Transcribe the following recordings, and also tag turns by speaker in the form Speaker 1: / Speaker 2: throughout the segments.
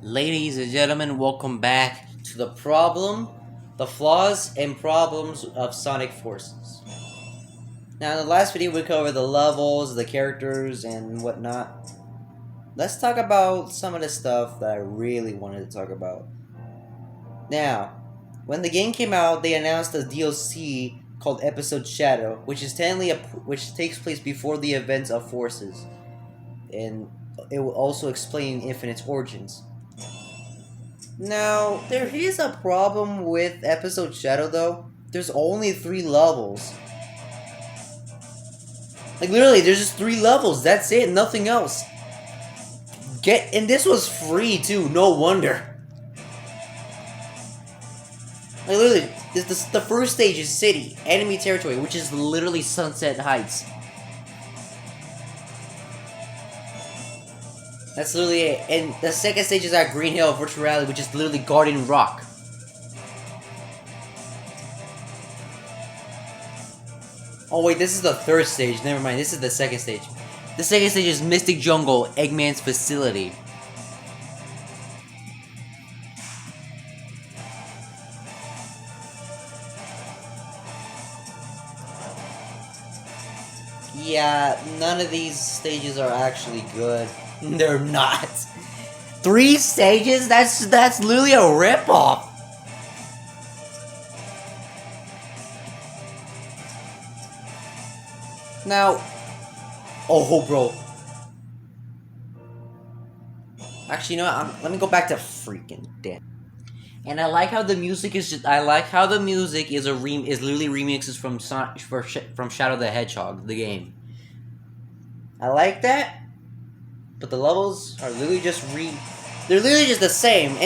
Speaker 1: Ladies and gentlemen, welcome back to the flaws and problems of Sonic Forces. Now, in the last video, we covered the levels, the characters, and whatnot. Let's talk about some of the stuff that I really wanted to talk about. Now, when the game came out, they announced a DLC called Episode Shadow, which takes place before the events of Forces, and it will also explain Infinite's origins. Now, there is a problem with Episode Shadow, though. There's only 3 levels. Like, literally, there's just 3 levels. That's it, nothing else. And this was free, too. No wonder. Like, literally, the first stage is City, Enemy Territory, which is literally Sunset Heights. That's literally it. And the second stage is at Green Hill Virtual Reality, which is literally Garden Rock. Oh wait, this is the third stage. Never mind, this is the second stage. The second stage is Mystic Jungle, Eggman's facility. Yeah, none of these stages are actually good. They're not. 3 stages? That's literally a ripoff. Now, oh bro. Actually, you know what? Let me go back to freaking damn. And I like how the music is just. I like how the music is literally remixes from Shadow the Hedgehog, the game. I like that. But the levels are literally they're literally just the same,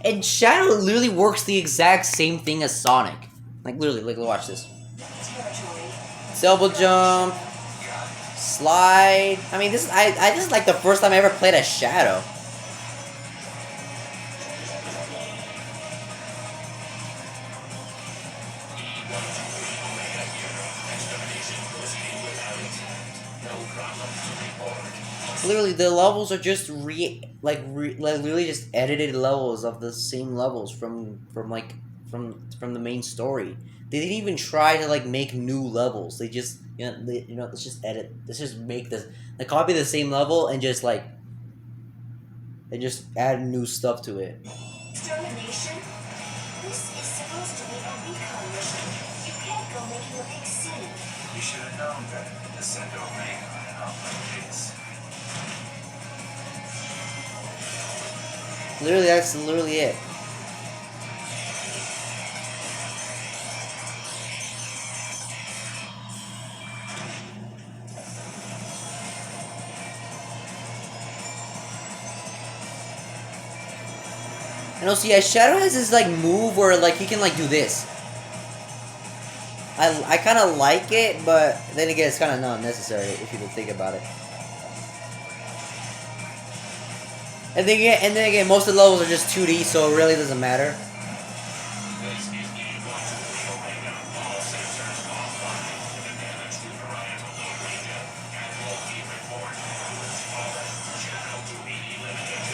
Speaker 1: and Shadow literally works the exact same thing as Sonic. Like literally, like watch this. Double jump, slide. I mean, I just like the first time I ever played as Shadow. Literally, the levels are just literally just edited levels of the same levels from the main story. They didn't even try to like make new levels. They just let's just edit. Let's just make this. They copy the same level and just add new stuff to it.
Speaker 2: Termination? This is supposed to be a recon mission. You can't go making a big scene.
Speaker 3: You should have known better than to send Omega on an out like this.
Speaker 1: Literally, that's literally it. And also, yeah, Shadow has this like move where like he can like do this. I kind of like it, but then again, it's kind of not necessary if you think about it. And then again, most of the levels are just 2D, so it really doesn't matter.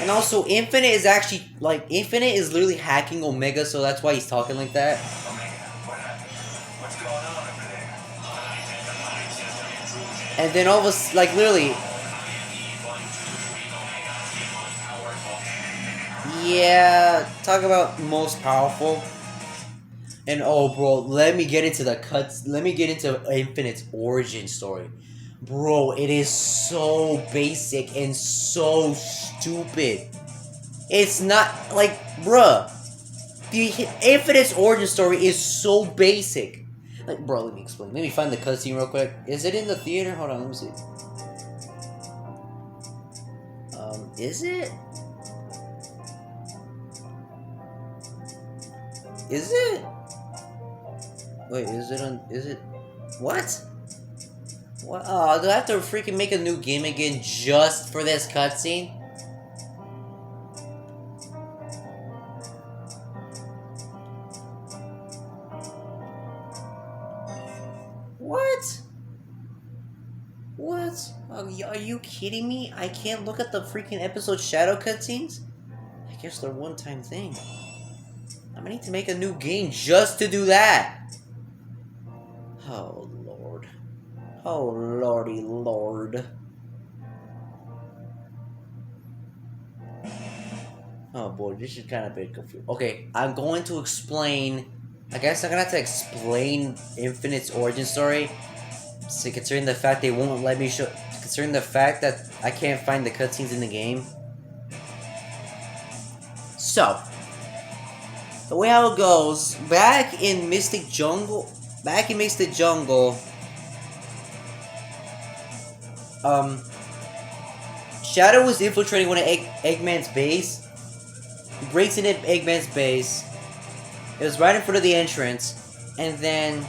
Speaker 1: And also, Infinite is actually, like, Infinite is literally hacking Omega, so that's why he's talking like that. And then all of us, like, literally. Yeah, talk about most powerful. And oh, bro, let me get into Infinite's origin story. Bro, it is so basic and so stupid. It's not, like, bruh. The Infinite's origin story is so basic. Like, bro, let me explain. Let me find the cutscene real quick. Is it in the theater? Hold on, let me see. Is it? Is it? Wait, is it? What? What? Oh, do I have to freaking make a new game again just for this cutscene? What? What? Are you kidding me? I can't look at the freaking episode Shadow cutscenes? guess they're one-time thing. I might need to make a new game just to do that. Oh, Lord. Oh, Lordy Lord. Oh boy, this is kind of a bit confusing. Okay, I'm going to explain. I guess I'm gonna have to explain Infinite's origin story. So considering the fact they won't let me show. Considering the fact that I can't find the cutscenes in the game. So, the way how it goes, back in Mystic Jungle, Shadow was infiltrating one of Eggman's base. He breaks into Eggman's base. It was right in front of the entrance, and then,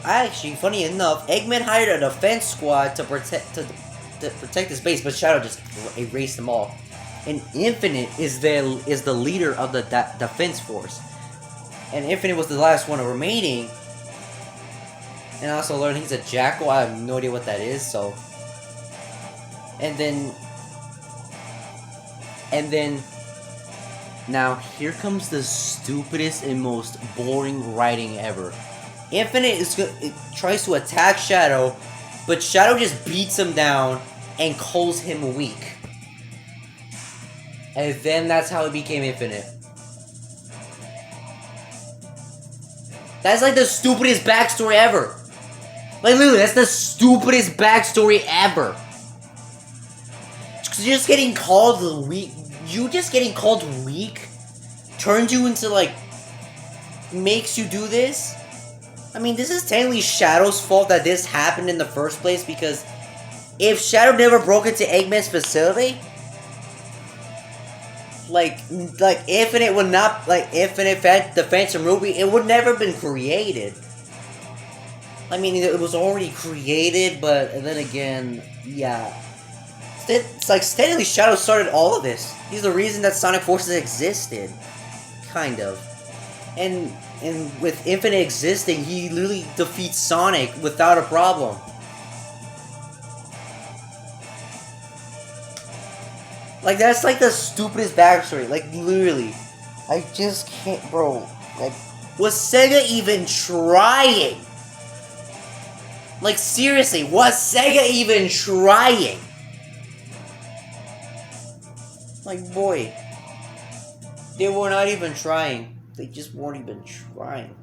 Speaker 1: actually, funny enough, Eggman hired a defense squad to protect his base, but Shadow just erased them all. And Infinite is the leader of the defense force, and Infinite was the last one remaining. And I also learned he's a jackal. I have no idea what that is. So, and then, now here comes the stupidest and most boring writing ever. Infinite tries to attack Shadow, but Shadow just beats him down and calls him weak. And then that's how it became Infinite. That's like the stupidest backstory ever. Like literally, that's the stupidest backstory ever. Just getting called weak. You just getting called weak turns you into like makes you do this. I mean, this is technically Shadow's fault that this happened in the first place, because if Shadow never broke into Eggman's facility, like Infinite would not, the Phantom Ruby, it would never been created. I mean, it was already created, but then again, yeah. It's like technically Shadow started all of this. He's the reason that Sonic Forces existed, kind of. And with Infinite existing, he literally defeats Sonic without a problem. Like, that's like the stupidest backstory. Like, literally. I just can't, bro. Like, was SEGA even trying? Like, seriously, was SEGA even trying? Like, boy. They were not even trying. They just weren't even trying.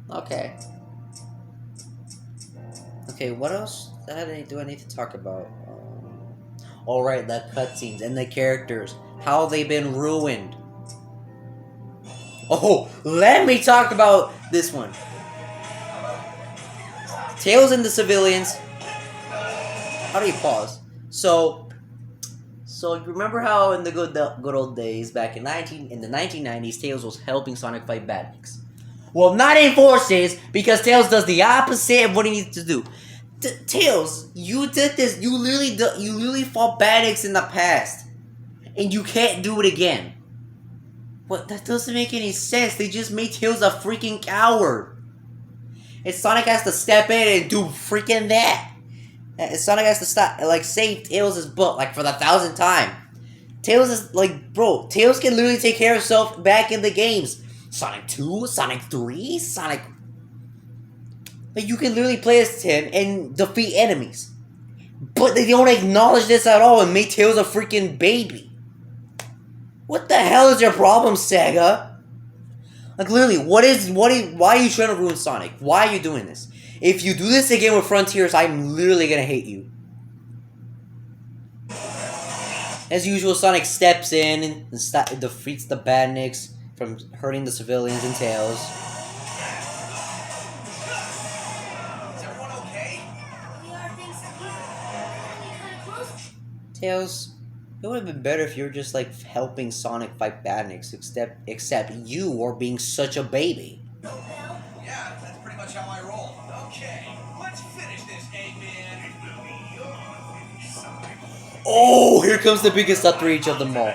Speaker 1: Okay. Okay, what else do I need to talk about? Alright, the cutscenes and the characters. How they've been ruined. Oh, let me talk about this one. Tails and the civilians. How do you pause? So you remember how in the good old days, back in the 1990s, Tails was helping Sonic fight badniks. Well, not in Forces, because Tails does the opposite of what he needs to do. Tails, you did this. You literally fought badniks in the past, and you can't do it again. What? That doesn't make any sense. They just made Tails a freaking coward, and Sonic has to step in and do freaking that. And Sonic has to stop, like, save Tails' butt, like, for the 1,000th time. Tails is, like, bro, Tails can literally take care of himself back in the games. Sonic 2, Sonic 3, Sonic... Like, you can literally play as him and defeat enemies. But they don't acknowledge this at all and make Tails a freaking baby. What the hell is your problem, SEGA? Like, literally, why are you trying to ruin Sonic? Why are you doing this? If you do this again with Frontiers, I'm literally gonna hate you. As usual, Sonic steps in and defeats the badniks from hurting the civilians and Tails.
Speaker 3: Is everyone okay?
Speaker 2: We are things here. Only kind of close.
Speaker 1: Tails, it would have been better if you were just like helping Sonic fight badniks, except you are being such a baby.
Speaker 2: Well,
Speaker 3: Yeah, that's pretty much how I roll. Okay, let's finish this, Eggman. It will be your finish, Sonic.
Speaker 1: Oh, here comes the biggest outrage of them all.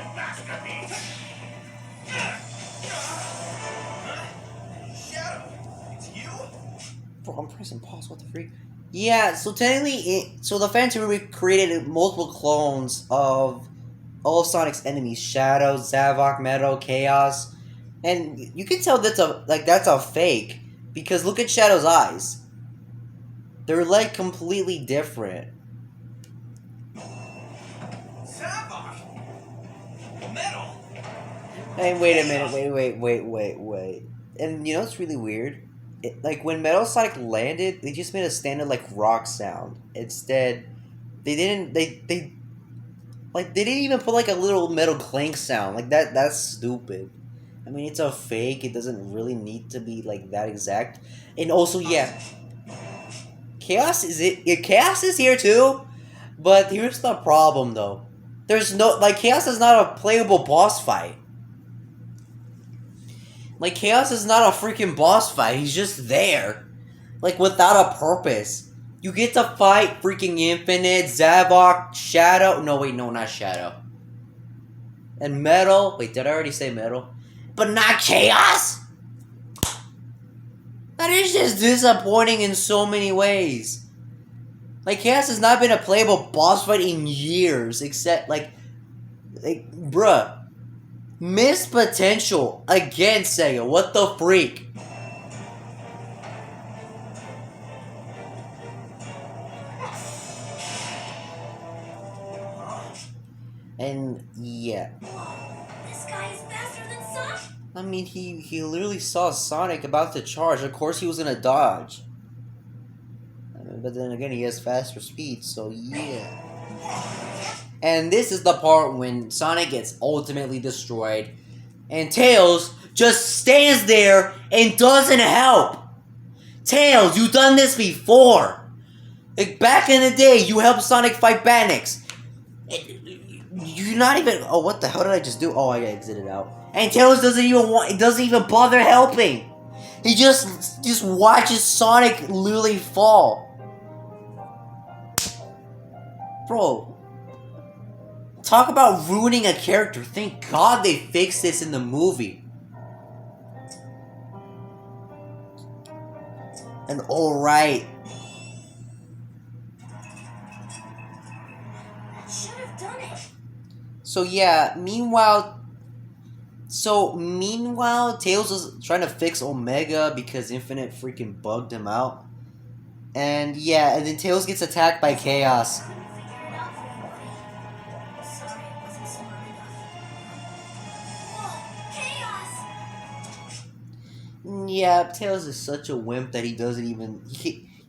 Speaker 3: Shadow, it's you?
Speaker 1: Bro, I'm pressing pause. What the freak? Yeah, so technically, so the Phantom Movie created multiple clones of all of Sonic's enemies: Shadow, Zavok, Metal, Chaos, and you can tell that's a fake because look at Shadow's eyes; they're like completely different.
Speaker 3: Zavok! Metal!
Speaker 1: Hey, wait a minute, wait. And you know what's really weird? Like when Metal Sonic landed, they just made a standard like rock sound. Instead, they didn't. They didn't even put like a little metal clank sound. Like that. That's stupid. I mean, it's a fake. It doesn't really need to be like that exact. And also, yeah, Chaos is it. Yeah, Chaos is here too. But here's the problem, though. There's no like Chaos is not a playable boss fight. Like Chaos is not a freaking boss fight. He's just there, like without a purpose. You get to fight freaking Infinite, Zavok, Shadow. No, wait, no, not Shadow. And Metal. Wait, did I already say Metal? But not Chaos? That is just disappointing in so many ways. Like, Chaos has not been a playable boss fight in years, except, bruh. Missed potential. Again, Sega. What the freak? And, yeah.
Speaker 2: Whoa, this guy is faster than Sonic.
Speaker 1: I mean, he literally saw Sonic about to charge. Of course he was gonna dodge. I mean, but then again, he has faster speed, so yeah. And this is the part when Sonic gets ultimately destroyed, and Tails just stands there and doesn't help. Tails, you've done this before. Like back in the day, you helped Sonic fight Banix. You're not even. Oh, what the hell did I just do? Oh, I exited out. And Tails doesn't even bother helping. He just watches Sonic literally fall. Bro, talk about ruining a character. Thank God they fixed this in the movie. And alright.
Speaker 2: Should have done it.
Speaker 1: So yeah, meanwhile, Tails was trying to fix Omega because Infinite freaking bugged him out. And yeah, and then Tails gets attacked by Chaos.
Speaker 2: Couldn't figure it out for you, buddy. Sorry it wasn't smart enough. Whoa, chaos!
Speaker 1: Yeah, Tails is such a wimp that he doesn't even.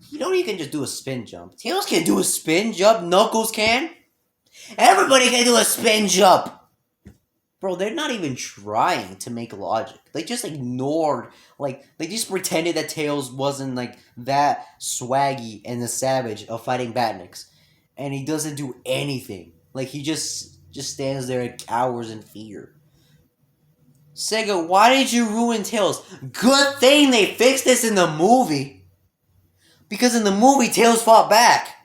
Speaker 1: You know, he can just do a spin jump. Tails can do a spin jump. Knuckles can. Everybody can do a spin jump. Bro, they're not even trying to make logic. They just ignored, they just pretended that Tails wasn't, that swaggy and the savage of fighting Batnix. And he doesn't do anything. Like, he just stands there and cowers in fear. Sega, why did you ruin Tails? Good thing they fixed this in the movie. Because in the movie, Tails fought back.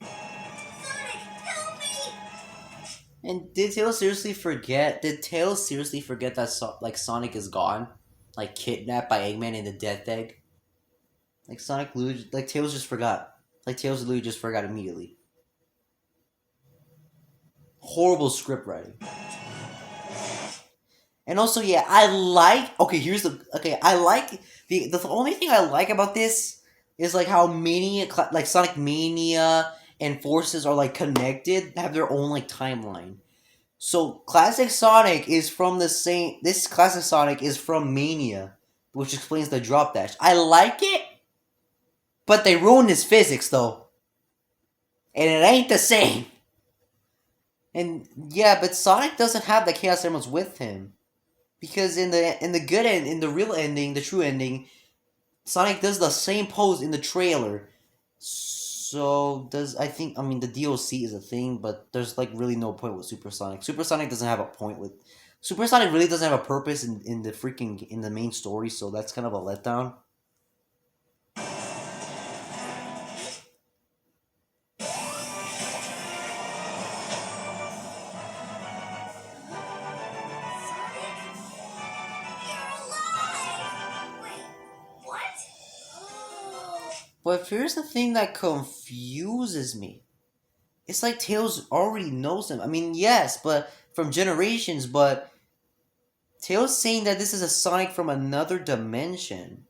Speaker 2: Sonic, help me!
Speaker 1: And did Tails seriously forget? Did Tails seriously forget that Sonic is gone, kidnapped by Eggman in the Death Egg? Tails just forgot. Tails literally just forgot immediately. Horrible script writing. And also, yeah, I like the only thing I like about this is how Sonic Mania and Forces are connected, have their own timeline. So classic Sonic is from this classic Sonic is from Mania, which explains the drop dash. I like it, but they ruined his physics though. And it ain't the same. And yeah, but Sonic doesn't have the Chaos Emeralds with him. Because in the good end, in the real ending, the true ending, Sonic does the same pose in the trailer. So the DLC is a thing, but there's really no point with Supersonic. Supersonic doesn't have a point with Supersonic really doesn't have a purpose in the main story, so that's kind of a letdown. But here's the thing that confuses me. It's like Tails already knows him. I mean, yes, but from generations, but Tails saying that this is a Sonic from another dimension.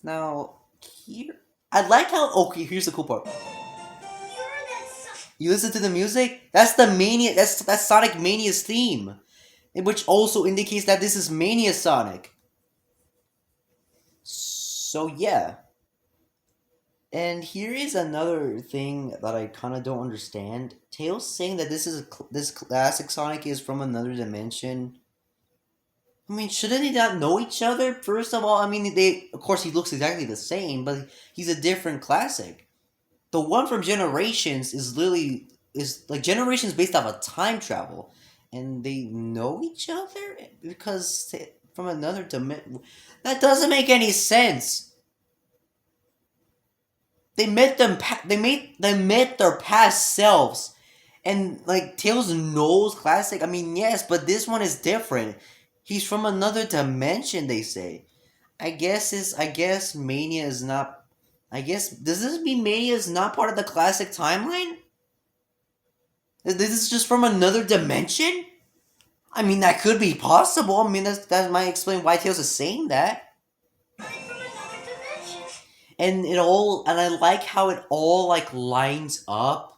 Speaker 1: Now, here. I like how. Okay, here's the cool part.
Speaker 2: You're that son.
Speaker 1: You listen to the music? That's the Mania. That's Sonic Mania's theme. Which also indicates that this is Mania Sonic. So, yeah. And here is another thing that I kind of don't understand. Tails saying that this classic Sonic is from another dimension. I mean, shouldn't they not know each other? First of all, I mean, of course he looks exactly the same, but he's a different classic. The one from Generations is like Generations based off of time travel, and they know each other because from another dimension. That doesn't make any sense. They met them. They met their past selves, and like Tails knows classic. I mean, yes, but this one is different. He's from another dimension. They say. I guess Mania is not. I guess does this mean Mania is not part of the classic timeline? This is just from another dimension. I mean, that could be possible. I mean, that might explain why Tails is saying that.
Speaker 2: I'm from another dimension.
Speaker 1: And I like how it all like lines up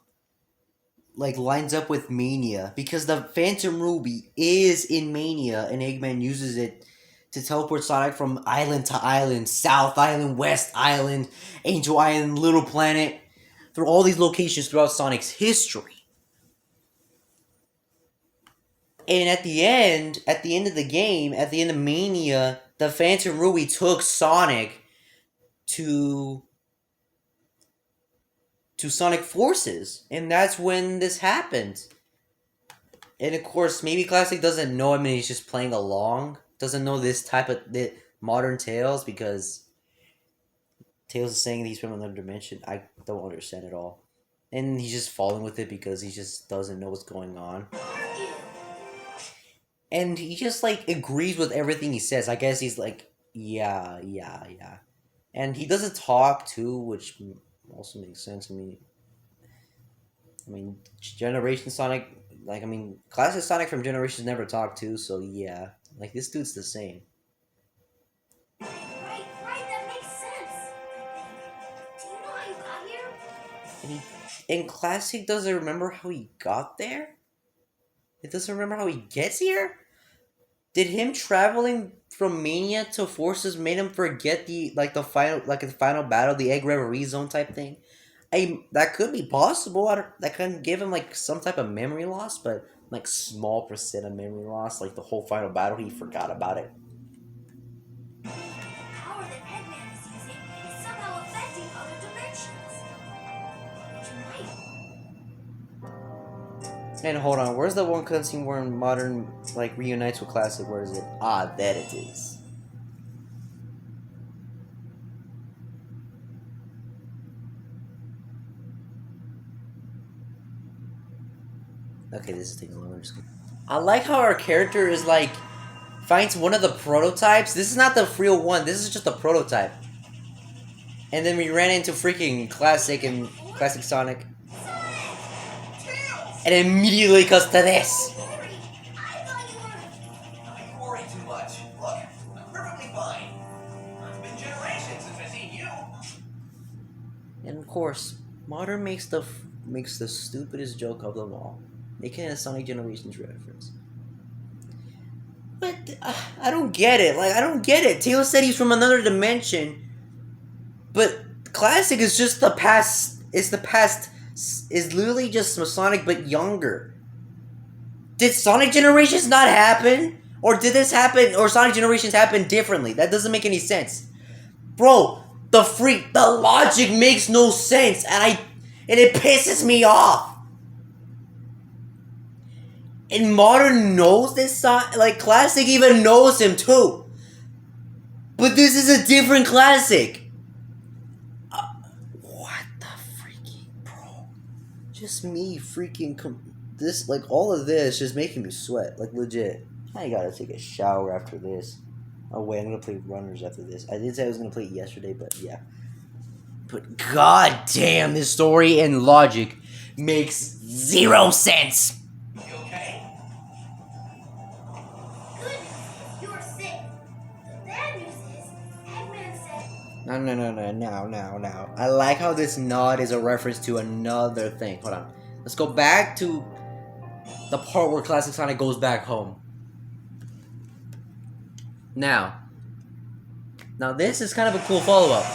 Speaker 1: with Mania, because the Phantom Ruby is in Mania and Eggman uses it to teleport Sonic from island to island, South Island, West Island, Angel Island, Little Planet, through all these locations throughout Sonic's history. And at the end of the game, at the end of Mania, the Phantom Ruby took Sonic to Sonic Forces, and that's when this happened. And of course, maybe Classic doesn't know him and he's just playing along. Doesn't know this type of modern Tails, because Tails is saying that he's from another dimension. I don't understand at all. And he's just following with it because he just doesn't know what's going on. And he just like agrees with everything he says. I guess he's like, yeah. And he doesn't talk too, which also makes sense. I mean, Generation Sonic, like, I mean, classic Sonic from Generations never talked to, so yeah. Like, this dude's the same.
Speaker 2: Right, that makes sense. Do you know how you got here?
Speaker 1: And Classic doesn't remember how he got there? It doesn't remember how he gets here? Did him traveling from Mania to Forces made him forget the final battle, the Egg Reverie Zone type thing? That could be possible. That could give him like some type of memory loss, but like small percent of memory loss, like the whole final battle, he forgot about it.
Speaker 2: The power that Eggman is using is somehow affecting other dimensions. Which might.
Speaker 1: And hold on, where's the one cutscene where Modern like reunites with Classic? Where is it? Ah, there it is. Okay, this is taking a longer. I like how our character is like finds one of the prototypes. This is not the real one. This is just a prototype. And then we ran into freaking Classic and Classic Sonic. And immediately cuts to this.
Speaker 2: Corey, I thought you were.
Speaker 3: I worry too much. Look, I'm perfectly fine. It's been generations since I've seen you.
Speaker 1: And of course, Modern makes the stupidest joke of them all, making a Sonic Generations reference. But I don't get it. Like, I don't get it. Tails said he's from another dimension, but Classic is just the past. It's the past. Is literally just Sonic but younger. Did Sonic Generations not happen? Or did this happen, or Sonic Generations happen differently? That doesn't make any sense. Bro, the logic makes no sense, and it pisses me off. And Modern knows this like Classic even knows him too. But this is a different Classic. What the freaking bro? Just me freaking this, like all of this just making me sweat, like legit. I gotta take a shower after this. Oh wait, I'm gonna play Runners after this. I did say I was gonna play it yesterday, but yeah. But god damn, this story and logic makes 0 sense.
Speaker 3: You okay?
Speaker 2: Good news is you're sick. The bad news is Eggman said.
Speaker 1: No. I like how this nod is a reference to another thing. Hold on. Let's go back to the part where Classic Sonic goes back home. Now this is kind of a cool follow-up.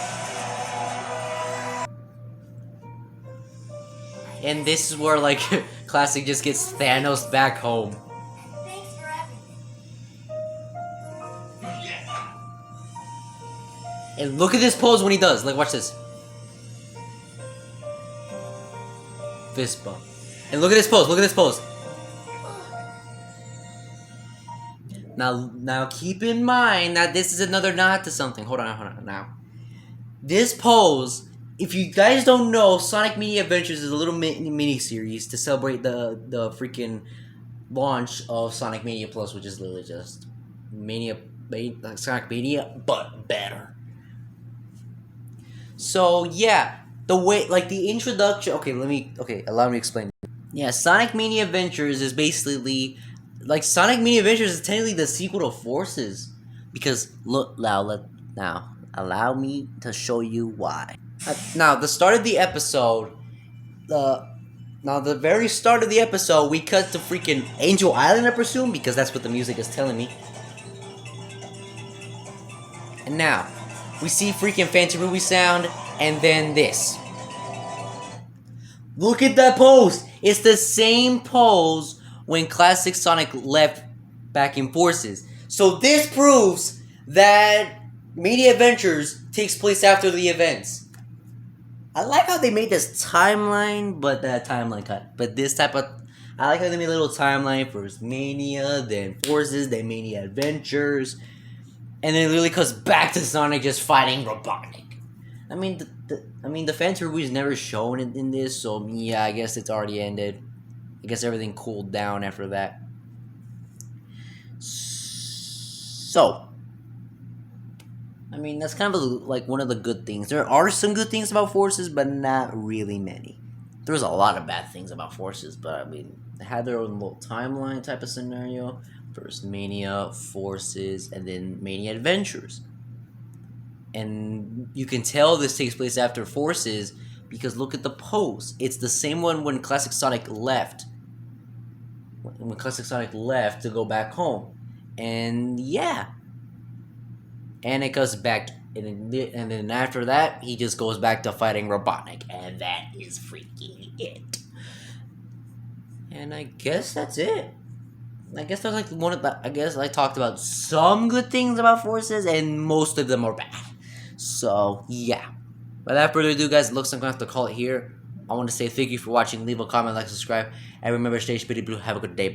Speaker 1: And this is where, like, Classic just gets Thanos back home.
Speaker 2: Thanks for everything.
Speaker 3: Yeah.
Speaker 1: And look at this pose when he does. Like, watch this. Fist bump. And look at this pose. Look at this pose. Now keep in mind that this is another nod to something. Hold on. Now, this pose, if you guys don't know, Sonic Mania Adventures is a little mini series to celebrate the freaking launch of Sonic Mania Plus, which is literally just Sonic Mania, but better. So yeah, the way, like, the introduction. Allow me to explain. Yeah, Sonic Mania Adventures is basically, like, Sonic Mania Adventures is technically the sequel to Forces, because look now allow me to show you why. Now, the start of the episode, the very start of the episode, we cut to freaking Angel Island, I presume, because that's what the music is telling me. And now, we see freaking Fancy Ruby Sound, and then this. Look at that pose! It's the same pose when Classic Sonic left back in Forces. So this proves that Mania Adventures takes place after the events. I like how they made this timeline, but that timeline cut. But this type of... I like how they made a little timeline. First Mania, then Forces, then Mania Adventures. And then it really cuts back to Sonic just fighting Robotnik. I mean, the Phantom Ruby is never shown in this, so yeah, I guess it's already ended. I guess everything cooled down after that. So, I mean, that's kind of like one of the good things. There are some good things about Forces, but not really many. There's a lot of bad things about Forces, but I mean, they had their own little timeline type of scenario. First Mania, Forces, and then Mania Adventures. And you can tell this takes place after Forces because look at the pose. It's the same one when Classic Sonic left. When Classic Sonic left to go back home. And yeah. And it goes back. And then after that, he just goes back to fighting Robotnik. And that is freaking it. And I guess that's it. I guess that's like one of the... I guess I talked about some good things about Forces, and most of them are bad. So, yeah. Without further ado, guys, it looks like I'm going to have to call it here. I want to say thank you for watching. Leave a comment, like, subscribe. And remember, stay pretty blue. Have a good day. Bye.